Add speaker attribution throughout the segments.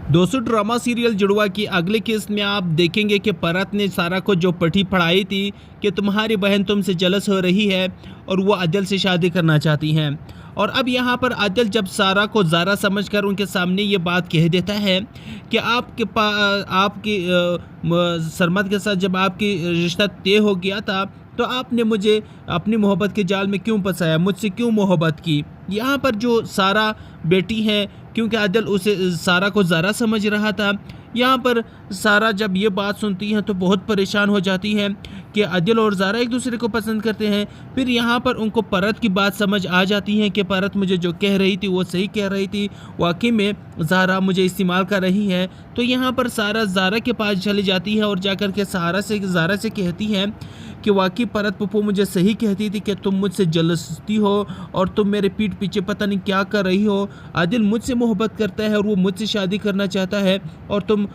Speaker 1: दोस्तों, drama serial जुड़वा की अगले केस में आप देखेंगे कि परत ने सारा को जो पट्टी पढ़ाई थी कि तुम्हारी बहन तुमसे जलस हो रही है और वो आदिल से शादी करना चाहती हैं। और अब यहाँ पर आदिल जब सारा को ज़ारा समझकर उनके सामने ये बात कह देता है कि आपकी सरमद के साथ जब आपकी रिश्ता तय हो गया था तो आपने मुझे अपनी मोहब्बत के जाल में क्यों फंसाया, मुझसे क्यों मोहब्बत की। यहाँ पर जो सारा बेटी है, क्योंकि आदिल उसे सारा को ज़ारा समझ रहा था, यहाँ पर सारा जब ये बात सुनती है तो बहुत परेशान हो जाती है कि आदिल और ज़ारा एक दूसरे को पसंद करते हैं। फिर यहाँ पर उनको परत की बात समझ आ जाती है कि परत मुझे जो कह रही थी वो सही कह रही थी, वाकई में ज़ारा मुझे इस्तेमाल कर रही है। तो यहाँ पर सारा ज़ारा के पास चली जाती है और जाकर के ज़ारा से कहती है कि वाकई परत पप्पू मुझे सही कहती थी कि तुम मुझसे जलसती हो और तुम मेरे पीठ पीछे पता नहीं क्या कर रही हो। आदिल मुझसे मोहब्बत करता है और वो मुझसे शादी करना चाहता है और तुम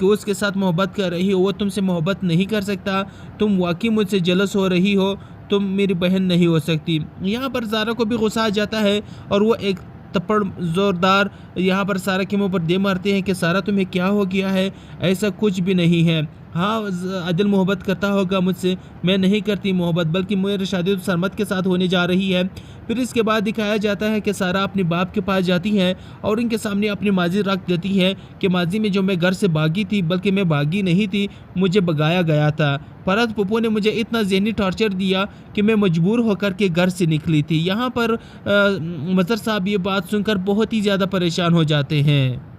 Speaker 1: उसके साथ मोहब्बत कर रही हो, वो तुमसे मोहब्बत नहीं कर सकता। तुम वाकई मुझसे जलस हो रही हो, तुम मेरी बहन नहीं हो सकती। यहाँ पर ज़ारा को भी गुस्सा आ जाता है और वो एक थप्पड़ ज़ोरदार यहाँ पर सारा के मुंह पर दे मारते हैं कि सारा तुम्हें क्या हो गया है, ऐसा कुछ भी नहीं है। हाँ, आदिल मोहब्बत करता होगा मुझसे, मैं नहीं करती मोहब्बत, बल्कि मेरी शादी तो सरमद के साथ होने जा रही है। फिर इसके बाद दिखाया जाता है कि सारा अपने बाप के पास जाती है और इनके सामने अपनी माजी रख देती है कि माजी में जो मैं घर से भागी थी, बल्कि मैं भागी नहीं थी, मुझे भगाया गया था। परत पप्पू ने मुझे इतना ज़हनी टॉर्चर दिया कि मैं मजबूर होकर के घर से निकली थी। यहाँ पर मज़हर साहब ये बात सुनकर बहुत ही ज़्यादा परेशान हो जाते हैं।